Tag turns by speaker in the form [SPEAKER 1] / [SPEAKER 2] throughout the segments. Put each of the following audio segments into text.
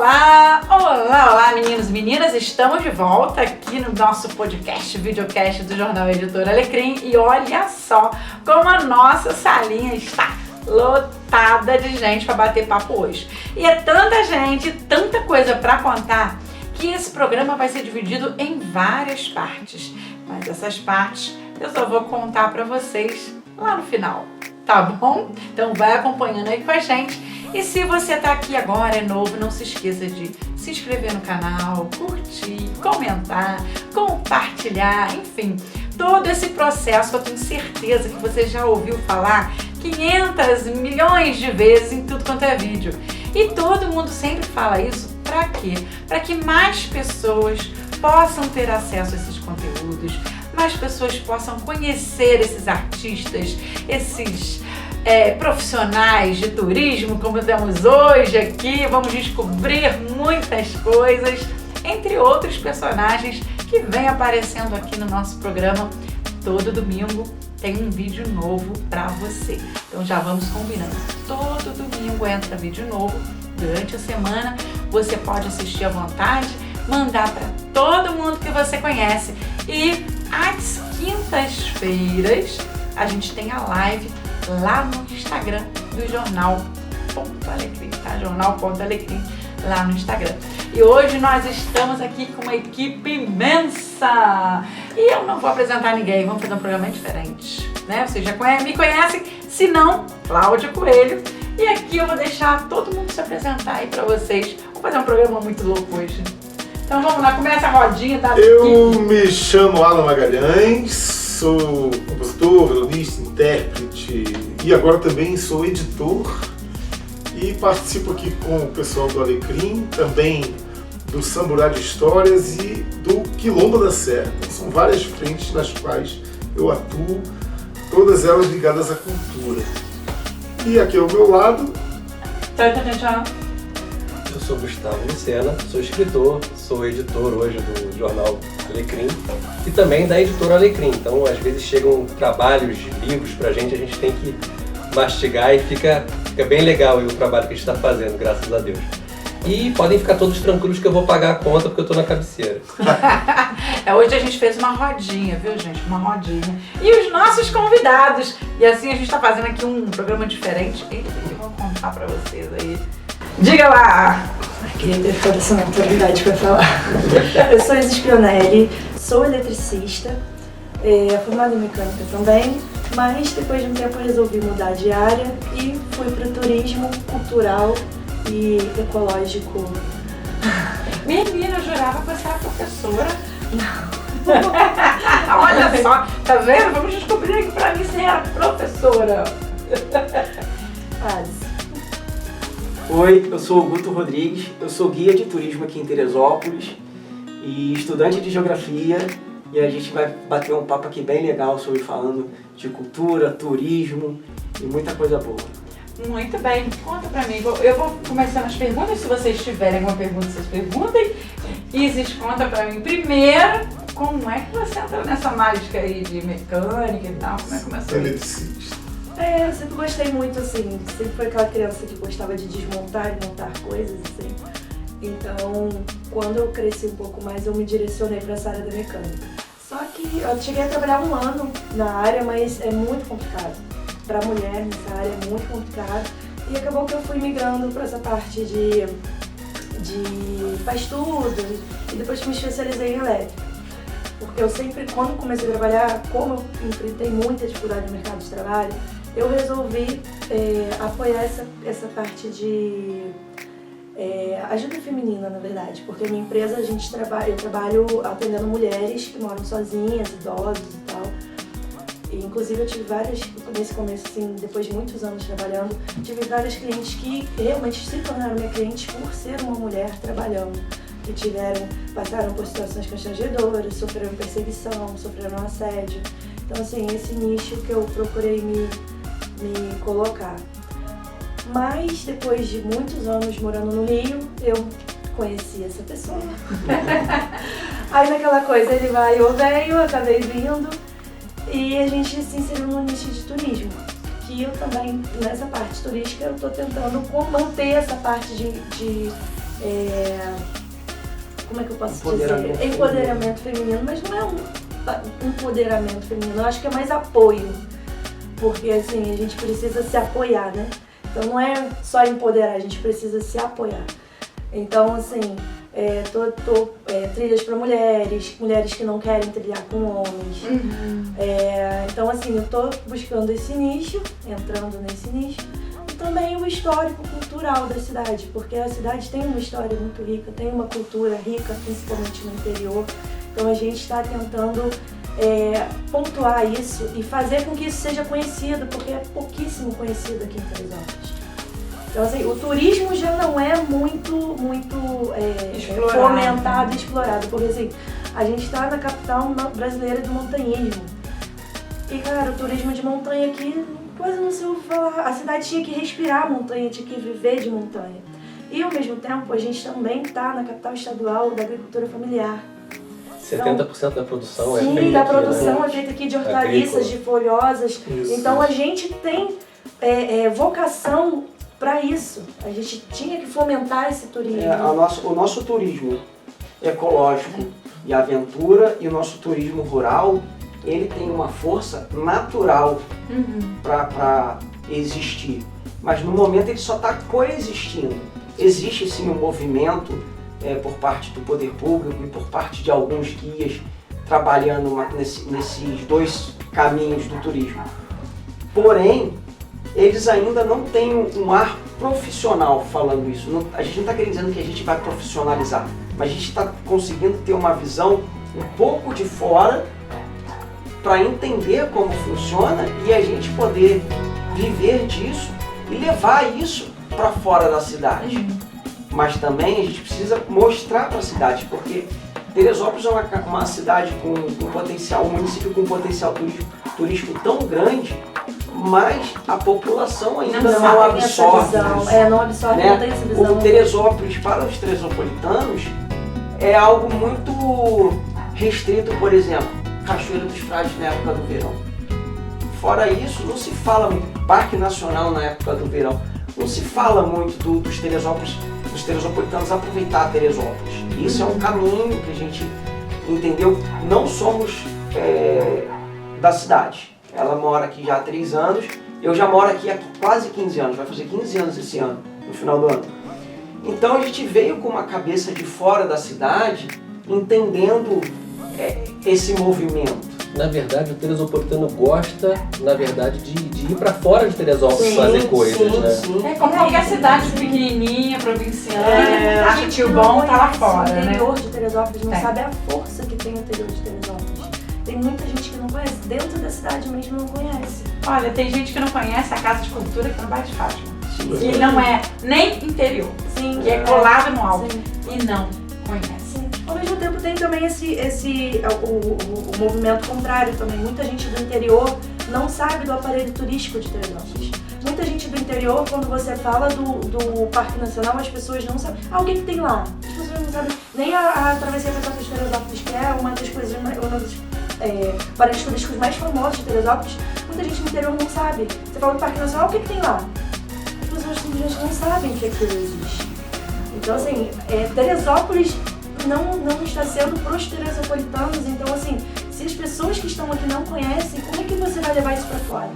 [SPEAKER 1] Olá, olá, olá meninos e meninas, estamos de volta aqui no nosso podcast, videocast do Jornal Editora Alecrim e olha só como a nossa salinha está lotada de gente para bater papo hoje. E é tanta gente, tanta coisa para contar que esse programa vai ser dividido em várias partes, mas essas partes eu só vou contar para vocês lá no final, tá bom? Então vai acompanhando aí com a gente. E se você tá aqui agora, é novo, não se esqueça de se inscrever no canal, curtir, comentar, compartilhar, enfim, todo esse processo que eu tenho certeza que você já ouviu falar 500 milhões de vezes em tudo quanto é vídeo. E todo mundo sempre fala isso para quê? Para que mais pessoas possam ter acesso a esses conteúdos, mais pessoas possam conhecer esses artistas, esses profissionais de turismo, como temos hoje aqui. Vamos descobrir muitas coisas, entre outros personagens que vêm aparecendo aqui no nosso programa. Todo domingo tem um vídeo novo para você. Então já vamos combinando. Todo domingo entra vídeo novo. Durante a semana você pode assistir à vontade, mandar para todo mundo que você conhece. E às quintas-feiras a gente tem a live lá no Instagram do Jornal.Alecrim, tá? Jornal.Alecrim lá no Instagram. E hoje nós estamos aqui com uma equipe imensa. E eu não vou apresentar ninguém, vamos fazer um programa diferente, né? Vocês já me conhecem, se não, Cláudia Coelho. E aqui eu vou deixar todo mundo se apresentar aí pra vocês. Vamos fazer um programa muito louco hoje. Então vamos lá, começa a rodinha da
[SPEAKER 2] Eu
[SPEAKER 1] equipe.
[SPEAKER 2] me chamo Alan Magalhães, sou compositor, violonista, intérprete e agora também sou editor e participo aqui com o pessoal do Alecrim, também do Samburá de Histórias e do Quilombo da Serra. São várias frentes nas quais eu atuo, todas elas ligadas à cultura. E aqui ao meu lado...
[SPEAKER 3] Eu sou Gustavo Lucena, sou escritor, sou editor hoje do Jornal Alecrim e também da Editora Alecrim. Então, às vezes chegam trabalhos de livros pra gente, a gente tem que mastigar e fica bem legal o trabalho que a gente está fazendo, graças a Deus. E podem ficar todos tranquilos que eu vou pagar a conta porque eu tô na cabeceira.
[SPEAKER 1] Hoje a gente fez uma rodinha, viu, gente? Uma rodinha. E os nossos convidados. E assim a gente tá fazendo aqui um programa diferente. Eles vão contar pra vocês aí. Diga lá!
[SPEAKER 4] Queria ter toda essa naturalidade para falar. Eu sou Isis Pionelli, sou eletricista, formada em mecânica também, mas depois de um tempo eu resolvi mudar de área e fui para o turismo cultural e ecológico.
[SPEAKER 1] Menina, eu jurava que você era professora. Olha só, tá vendo? Vamos descobrir aqui pra mim se era professora.
[SPEAKER 4] Quase.
[SPEAKER 5] Oi, eu sou o Guto Rodrigues, eu sou guia de turismo aqui em Teresópolis e estudante de geografia, e a gente vai bater um papo aqui bem legal sobre falando de cultura, turismo e muita coisa boa.
[SPEAKER 1] Muito bem, conta pra mim. Eu vou começando as perguntas, se vocês tiverem alguma pergunta, vocês perguntem. Isis, conta pra mim primeiro, como é que você entrou nessa mágica aí de mecânica e tal? Como é que começou?
[SPEAKER 2] Eletricista.
[SPEAKER 4] Eu sempre gostei muito, assim, sempre fui aquela criança que gostava de desmontar e montar coisas, assim. Então, quando eu cresci um pouco mais, eu me direcionei para essa área da mecânica. Só que eu cheguei a trabalhar 1 ano na área, mas é muito complicado. Para mulher, nessa área, é muito complicado. E acabou que eu fui migrando para essa parte de faz tudo, e depois me especializei em elétrica. Porque eu sempre, quando comecei a trabalhar, como eu enfrentei muita dificuldade no mercado de trabalho, eu resolvi apoiar essa parte de ajuda feminina, na verdade, porque a minha empresa eu trabalho atendendo mulheres que moram sozinhas, idosos e tal. E, inclusive eu tive várias, nesse começo, assim, depois de muitos anos trabalhando, tive várias clientes que realmente se tornaram minha cliente por ser uma mulher trabalhando, que passaram por situações constrangedoras, sofreram perseguição, sofreram assédio. Então, assim, esse nicho que eu procurei me colocar. Mas depois de muitos anos morando no Rio, eu conheci essa pessoa. Aí naquela coisa, ele vai ou venho, eu acabei vindo e a gente se inseriu no nicho de turismo. Que eu também, nessa parte turística, eu estou tentando manter essa parte de como é que eu posso dizer? Empoderamento feminino, mas não é um empoderamento feminino, eu acho que é mais apoio. Porque assim, a gente precisa se apoiar, né? Então não é só empoderar, a gente precisa se apoiar. Então assim, trilhas para mulheres que não querem trilhar com homens. Então assim, eu tô buscando esse nicho, entrando nesse nicho. E também o histórico cultural da cidade, porque a cidade tem uma história muito rica, tem uma cultura rica, principalmente no interior. Então a gente está tentando pontuar isso e fazer com que isso seja conhecido, porque é pouquíssimo conhecido aqui em Teresópolis. Então assim, o turismo já não é muito fomentado e explorado, porque assim, a gente está na capital brasileira do montanhismo. E cara, o turismo de montanha aqui quase não se ouve falar. A cidade tinha que respirar a montanha, tinha que viver de montanha. E ao mesmo tempo, a gente também está na capital estadual da agricultura familiar.
[SPEAKER 3] 70% da produção é
[SPEAKER 4] feita aqui. Sim, da produção é feita aqui de hortaliças, de folhosas.
[SPEAKER 2] Isso.
[SPEAKER 4] Então a gente tem vocação para isso. A gente tinha que fomentar esse turismo.
[SPEAKER 5] O nosso turismo ecológico e aventura e o nosso turismo rural, ele tem uma força natural para existir. Mas no momento ele só está coexistindo. Existe sim um movimento por parte do poder público e por parte de alguns guias trabalhando nesses dois caminhos do turismo. Porém, eles ainda não têm um ar profissional falando isso. A gente não está querendo dizer que a gente vai profissionalizar, mas a gente está conseguindo ter uma visão um pouco de fora para entender como funciona e a gente poder viver disso e levar isso para fora da cidade. Mas também a gente precisa mostrar para a cidade, porque Teresópolis é uma cidade com potencial, um município com potencial turístico tão grande, mas a população ainda não absorve isso.
[SPEAKER 4] Não absorve,
[SPEAKER 5] né?
[SPEAKER 4] Não tem essa visão.
[SPEAKER 5] O Teresópolis, para os teresopolitanos, é algo muito restrito, por exemplo, Cachoeira dos Frades na época do verão. Fora isso, não se fala muito, Parque Nacional na época do verão, não se fala muito dos teresopolitanos aproveitar Teresópolis. Isso é um caminho que a gente entendeu. Não somos da cidade. Ela mora aqui já há 3 anos, eu já moro aqui há quase 15 anos, vai fazer 15 anos esse ano, no final do ano. Então a gente veio com uma cabeça de fora da cidade, entendendo esse movimento.
[SPEAKER 3] Na verdade, o teresopolitano gosta, na verdade, de ir para fora de Teresópolis fazer coisas, né?
[SPEAKER 1] Sim. É como qualquer cidade pequenininha, provinciana, acha que o bom tá lá fora, né?
[SPEAKER 4] O interior de Teresópolis não sabe a força que tem o interior de Teresópolis. Tem muita gente que não conhece, dentro da cidade mesmo não conhece.
[SPEAKER 1] Olha, tem gente que não conhece a Casa de Cultura aqui no Bairro de Fátima. Que não é nem interior, que é colado no alto.
[SPEAKER 4] Sim.
[SPEAKER 1] E não conhece.
[SPEAKER 4] Ao mesmo tempo tem também o movimento contrário também. Muita gente do interior não sabe do aparelho turístico de Teresópolis. Muita gente do interior, quando você fala do Parque Nacional, as pessoas não sabem. O que tem lá? As pessoas não sabem. Nem a Travessia da Costa de Teresópolis, que é uma das coisas, uma dos aparelhos turísticos mais famosos de Teresópolis. Muita gente do interior não sabe. Você fala do Parque Nacional, o que tem lá? As pessoas simplesmente não sabem que aquilo existe. Então, assim, Teresópolis não está sendo para os teresopolitanos. Então, assim, se as pessoas que estão aqui não conhecem, como é que você vai levar isso para fora?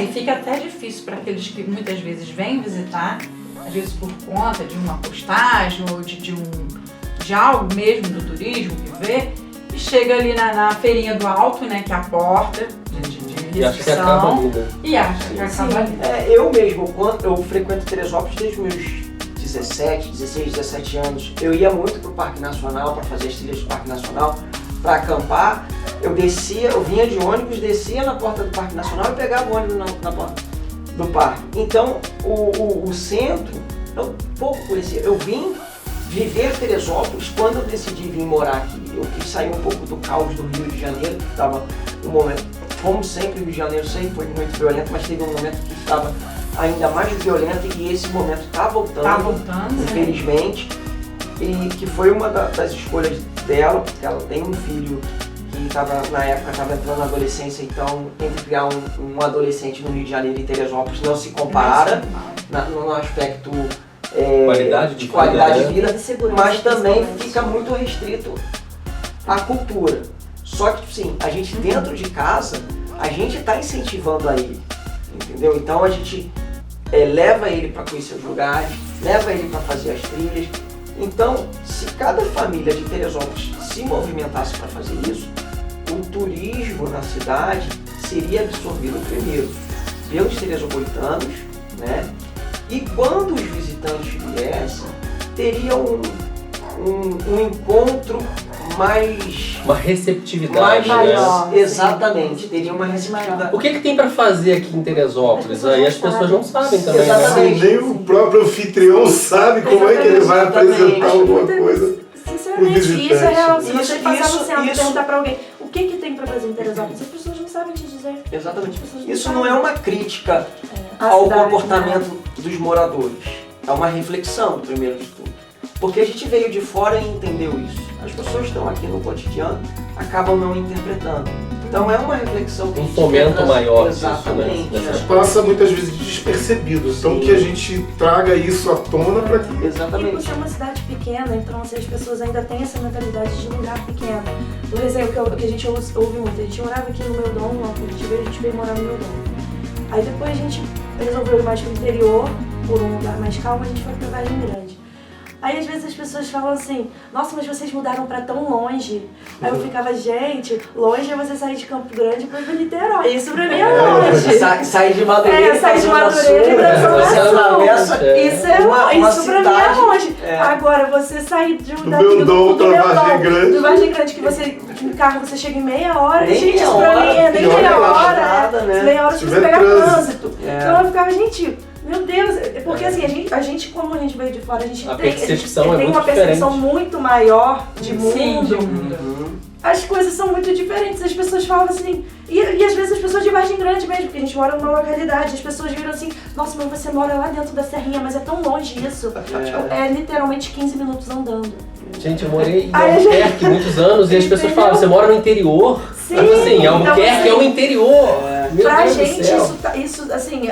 [SPEAKER 1] E fica até difícil para aqueles que muitas vezes vêm visitar, às vezes por conta de uma postagem ou de algo mesmo do turismo que vê, e chega ali na feirinha do Alto, né, que é a porta de
[SPEAKER 3] E acha que acaba ali, né?
[SPEAKER 1] E acha que acaba ali.
[SPEAKER 5] Eu mesmo, eu frequento Teresópolis desde os meus 16, 17 anos. Eu ia muito pro Parque Nacional, para fazer as trilhas do Parque Nacional, para acampar. Eu vinha de ônibus, descia na porta do Parque Nacional e pegava o ônibus na porta do parque. Então, o centro, eu pouco conhecia. Eu vim viver Teresópolis quando eu decidi vir morar aqui. Eu quis sair um pouco do caos do Rio de Janeiro, que estava um momento, como sempre, o Rio de Janeiro sempre foi muito violento, mas teve um momento que estava ainda mais violento e esse momento está voltando, infelizmente. E que foi uma das escolhas dela, porque ela tem um filho que na época estava entrando na adolescência, então entre criar um adolescente no Rio de Janeiro e Teresópolis não se compara no aspecto
[SPEAKER 3] qualidade
[SPEAKER 5] de qualidade de vida,
[SPEAKER 4] E de segurança,
[SPEAKER 5] mas também
[SPEAKER 4] principalmente.
[SPEAKER 5] fica muito restrito à cultura. Só que, sim, a gente dentro de casa, a gente está incentivando a ele, entendeu? Então a gente leva ele para conhecer os lugares, leva ele para fazer as trilhas. Então, se cada família de Teresópolis se movimentasse para fazer isso, o turismo na cidade seria absorvido primeiro pelos teresopolitanos, né? E quando os visitantes viessem, teria um encontro mais...
[SPEAKER 3] Uma receptividade,
[SPEAKER 4] maior.
[SPEAKER 3] né?
[SPEAKER 5] Exatamente, teria uma receptividade.
[SPEAKER 3] O que tem pra fazer aqui em Teresópolis? Aí as pessoas não sabem também, né?
[SPEAKER 5] Exatamente.
[SPEAKER 2] Nem o próprio anfitrião sabe como é que ele vai apresentar alguma coisa.
[SPEAKER 4] Sinceramente,
[SPEAKER 2] visitante.
[SPEAKER 4] isso é real. Se
[SPEAKER 5] Isso-
[SPEAKER 4] você passar no centro e
[SPEAKER 5] isso-
[SPEAKER 4] perguntar pra alguém o que tem pra fazer em Teresópolis, as pessoas não sabem te dizer.
[SPEAKER 5] Exatamente.
[SPEAKER 4] As pessoas
[SPEAKER 5] Isso
[SPEAKER 4] sabem.
[SPEAKER 5] não é uma crítica
[SPEAKER 4] A
[SPEAKER 5] ao
[SPEAKER 4] cidade,
[SPEAKER 5] comportamento
[SPEAKER 4] né?
[SPEAKER 5] dos moradores. É uma reflexão, primeiro de tudo. Porque a gente veio de fora e entendeu isso. As pessoas que estão aqui no cotidiano acabam não interpretando. Então é uma reflexão que a
[SPEAKER 3] Um
[SPEAKER 5] gente
[SPEAKER 3] fomento
[SPEAKER 5] quer trazer.
[SPEAKER 3] maior disso,
[SPEAKER 5] Exatamente.
[SPEAKER 3] né? Nessas
[SPEAKER 2] Passa muitas vezes despercebido. Então
[SPEAKER 5] Sim.
[SPEAKER 2] que a gente traga isso à tona para que
[SPEAKER 4] E por
[SPEAKER 5] Exatamente.
[SPEAKER 4] ser uma cidade pequena, então assim, as pessoas ainda têm essa mentalidade de lugar pequeno. Por exemplo, que a gente ouve muito, a gente morava aqui no Meudon, lá em Curitiba, a gente veio morar no Meudon. Aí depois a gente resolveu ir mais pro interior, por um lugar mais calmo, a gente foi pra Vargem Grande. Aí às vezes as pessoas falam assim, nossa, mas vocês mudaram pra tão longe. Aí eu ficava, gente, longe é você sair de Campo Grande pra ir pra Niterói. Isso pra mim é longe.
[SPEAKER 5] Sair de Madureira,
[SPEAKER 4] Sair de
[SPEAKER 5] pra Zona
[SPEAKER 4] Madureira e pra
[SPEAKER 5] Sul,
[SPEAKER 4] Zona
[SPEAKER 5] você
[SPEAKER 4] Sul.
[SPEAKER 5] atravessa
[SPEAKER 4] Isso é
[SPEAKER 5] uma
[SPEAKER 4] isso pra mim é
[SPEAKER 5] cidade,
[SPEAKER 4] longe.
[SPEAKER 5] é.
[SPEAKER 4] Agora, você sair
[SPEAKER 2] do Meudon pra Vargem Grande.
[SPEAKER 4] do Vargem Grande, que você, de carro você chega em meia hora,
[SPEAKER 5] Nem
[SPEAKER 4] gente,
[SPEAKER 5] meia
[SPEAKER 4] isso pra mim
[SPEAKER 5] hora,
[SPEAKER 4] é nem
[SPEAKER 5] pior
[SPEAKER 4] meia
[SPEAKER 5] que
[SPEAKER 4] hora,
[SPEAKER 5] nada, né?
[SPEAKER 4] meia hora
[SPEAKER 2] Se
[SPEAKER 4] se você
[SPEAKER 2] tiver
[SPEAKER 4] pegar
[SPEAKER 2] trânsito.
[SPEAKER 4] trânsito.
[SPEAKER 5] É.
[SPEAKER 4] Então eu ficava, gente, meu Deus, porque assim, a gente, como a gente veio de fora, a gente
[SPEAKER 3] A
[SPEAKER 4] tem
[SPEAKER 3] percepção
[SPEAKER 4] tem
[SPEAKER 3] é muito
[SPEAKER 4] uma percepção
[SPEAKER 3] diferente.
[SPEAKER 4] muito maior de mundo.
[SPEAKER 1] Sim, de mundo.
[SPEAKER 5] Uhum.
[SPEAKER 4] As coisas são muito diferentes, as pessoas falam assim, e às vezes as pessoas de Vargem Grande mesmo, porque a gente mora numa localidade, as pessoas viram assim, nossa, mas você mora lá dentro da serrinha, mas é tão longe isso. É literalmente 15 minutos andando.
[SPEAKER 3] Gente, eu morei em
[SPEAKER 4] Ai,
[SPEAKER 3] Albuquerque muitos anos e as pessoas
[SPEAKER 4] Entendeu?
[SPEAKER 3] falam, você mora no interior?
[SPEAKER 4] Sim,
[SPEAKER 3] Mas assim,
[SPEAKER 4] então,
[SPEAKER 3] Albuquerque
[SPEAKER 4] assim,
[SPEAKER 3] é o interior. Meu
[SPEAKER 4] Pra
[SPEAKER 3] Deus
[SPEAKER 4] gente,
[SPEAKER 3] do céu.
[SPEAKER 4] isso, assim,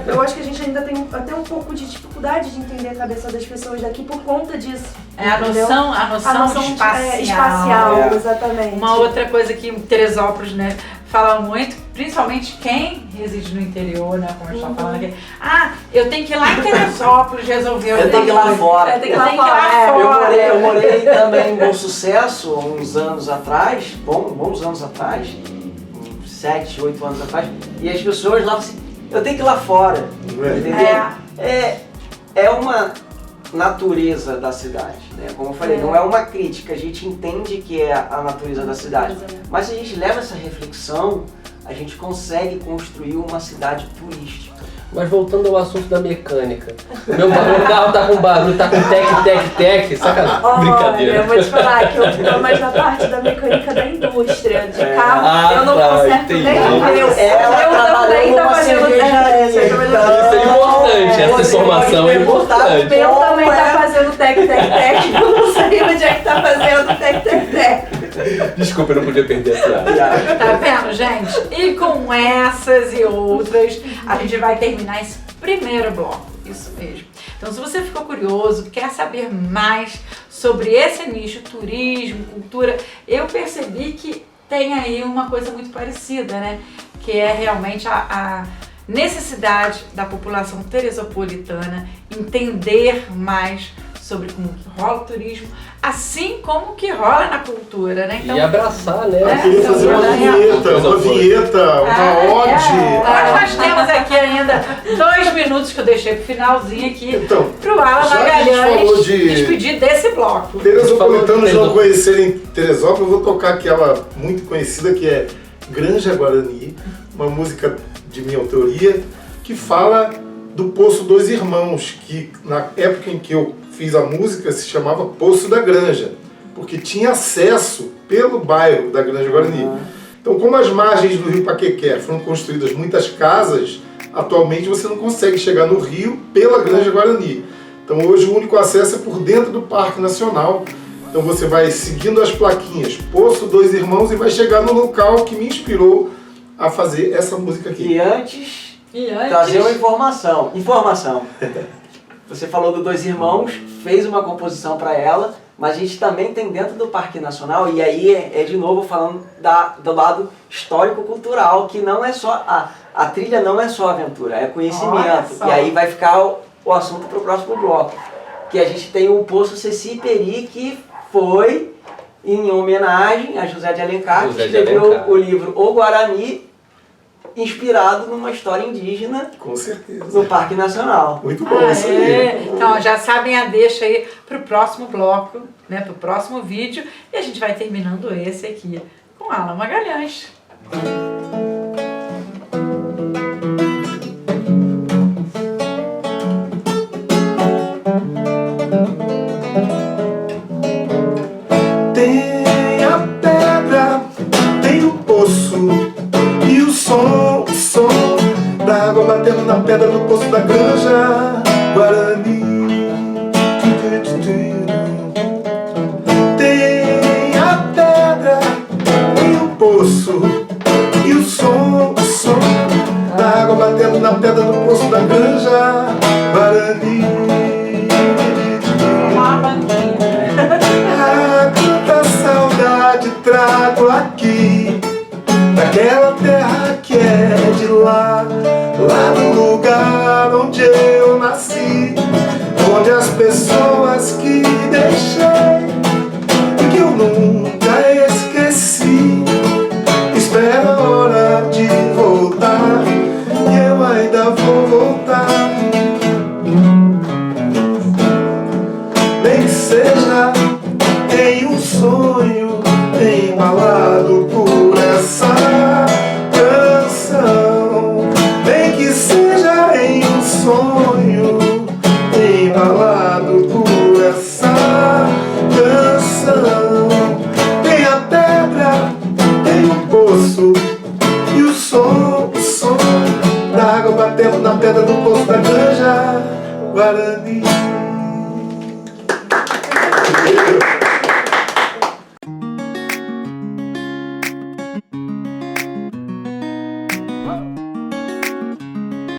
[SPEAKER 4] eu acho que a gente ainda tem até um pouco de dificuldade de entender a cabeça das pessoas daqui por conta disso.
[SPEAKER 1] É a
[SPEAKER 4] entendeu?
[SPEAKER 1] noção, espacial.
[SPEAKER 5] É.
[SPEAKER 4] Exatamente.
[SPEAKER 1] Uma outra coisa que em Teresópolis, né, fala muito, principalmente quem reside no interior, né, como a gente tá falando aqui. Ah, eu tenho que ir lá em Teresópolis resolver o
[SPEAKER 5] Eu tenho que ir lá fora.
[SPEAKER 4] Eu tenho que ir lá
[SPEAKER 1] Eu tenho que ir lá
[SPEAKER 4] fora.
[SPEAKER 1] fora.
[SPEAKER 5] Eu morei também em Bom Sucesso uns anos atrás, bons anos atrás, uns 7, 8 anos atrás, e as pessoas lá assim, eu tenho que ir lá fora, entendeu? É uma natureza da cidade, né? Como eu falei, não é uma crítica, a gente entende que é a natureza da cidade, mas se a gente leva essa reflexão, a gente consegue construir uma cidade turística.
[SPEAKER 3] Mas voltando ao assunto da mecânica. Meu carro tá com barulho, tá com tec, sacanagem.
[SPEAKER 4] Olha,
[SPEAKER 3] Brincadeira.
[SPEAKER 4] eu vou te falar que eu tô mais na parte da mecânica da indústria. De carro,
[SPEAKER 3] Ah,
[SPEAKER 4] eu não
[SPEAKER 3] tá,
[SPEAKER 4] conserto
[SPEAKER 3] entendi.
[SPEAKER 4] nem o meu.
[SPEAKER 5] Ela
[SPEAKER 4] Eu
[SPEAKER 5] trabalhou
[SPEAKER 4] também
[SPEAKER 5] numa
[SPEAKER 4] tá fazendo
[SPEAKER 5] cervejaria,
[SPEAKER 4] você tá fazendo-
[SPEAKER 5] então-
[SPEAKER 3] Isso é importante, essa
[SPEAKER 5] você
[SPEAKER 3] informação
[SPEAKER 5] pode
[SPEAKER 3] é
[SPEAKER 5] perguntar
[SPEAKER 3] importante.
[SPEAKER 4] O meu também
[SPEAKER 5] Como
[SPEAKER 4] tá
[SPEAKER 5] é?
[SPEAKER 4] fazendo tec. Eu não sei onde é que tá fazendo tec.
[SPEAKER 3] Desculpa, eu não podia perder a piada.
[SPEAKER 1] Tá vendo, gente? E com essas e outras, a gente vai terminar esse primeiro bloco. Isso mesmo. Então, se você ficou curioso, quer saber mais sobre esse nicho, turismo, cultura, eu percebi que tem aí uma coisa muito parecida, né? Que é realmente a necessidade da população teresopolitana entender mais sobre como que rola o turismo, assim como que rola na cultura, né?
[SPEAKER 3] E abraçar, né?
[SPEAKER 2] Eu queria
[SPEAKER 1] então,
[SPEAKER 2] fazer uma vinheta, uma ode.
[SPEAKER 1] Nós temos aqui ainda 2 minutos que eu deixei pro finalzinho aqui,
[SPEAKER 2] Então,
[SPEAKER 1] pro Alan
[SPEAKER 2] já que a gente falou
[SPEAKER 1] Magalhães
[SPEAKER 2] de-
[SPEAKER 1] despedir desse bloco.
[SPEAKER 2] Teresopolitanos não conhecerem Teresópolis, eu vou tocar aquela muito conhecida que é Granja Guarani, uma música de minha autoria, que fala do Poço dos Irmãos, que na época em que eu fiz a música se chamava Poço da Granja, porque tinha acesso pelo bairro da Granja Guarani. Então, como as margens do rio Paquequé foram construídas muitas casas, atualmente você não consegue chegar no rio pela Granja Guarani. Então, hoje o único acesso é por dentro do Parque Nacional. Então, você vai seguindo as plaquinhas Poço dos Irmãos e vai chegar no local que me inspirou a fazer essa música aqui.
[SPEAKER 5] E antes,
[SPEAKER 1] E antes,
[SPEAKER 5] trazer uma informação. Você falou do Dois Irmãos, fez uma composição para ela, mas a gente também tem dentro do Parque Nacional, e aí é de novo falando do lado histórico-cultural, que não é só, a trilha não é só aventura, é
[SPEAKER 1] Olha
[SPEAKER 5] conhecimento.
[SPEAKER 1] só.
[SPEAKER 5] E aí vai ficar o assunto para o próximo bloco. Que a gente tem o Poço Ceci Peri, que foi em homenagem a José de Alencar, que
[SPEAKER 3] José de
[SPEAKER 5] escreveu
[SPEAKER 3] Alencar.
[SPEAKER 5] o livro O Guarani, inspirado numa história indígena
[SPEAKER 2] Com certeza.
[SPEAKER 5] no Parque Nacional.
[SPEAKER 2] Muito bom isso aí.
[SPEAKER 1] Então, já sabem a deixa aí pro próximo bloco, né, pro próximo vídeo. E a gente vai terminando esse aqui com Alan Magalhães.
[SPEAKER 2] Tem a pedra, tem o poço e o som da água batendo na pedra do poço da Granja Guarani. Tem a pedra, tem o poço e o som da água batendo na pedra do poço da Granja Guarani.
[SPEAKER 1] Uma bandinha.
[SPEAKER 2] Ah, quanta saudade trago aqui daquela terra que é de lá, lá no lugar onde eu nasci, onde as pessoas que deixei e que eu nunca esqueci. Espero a hora de voltar e eu ainda vou voltar. Nem que seja em um sonho embalado por essa canção. Nem que seja em um sonho embalado por essa canção. Tem a pedra, tem o poço e o som da água batendo na pedra do poço da Granja Guarani.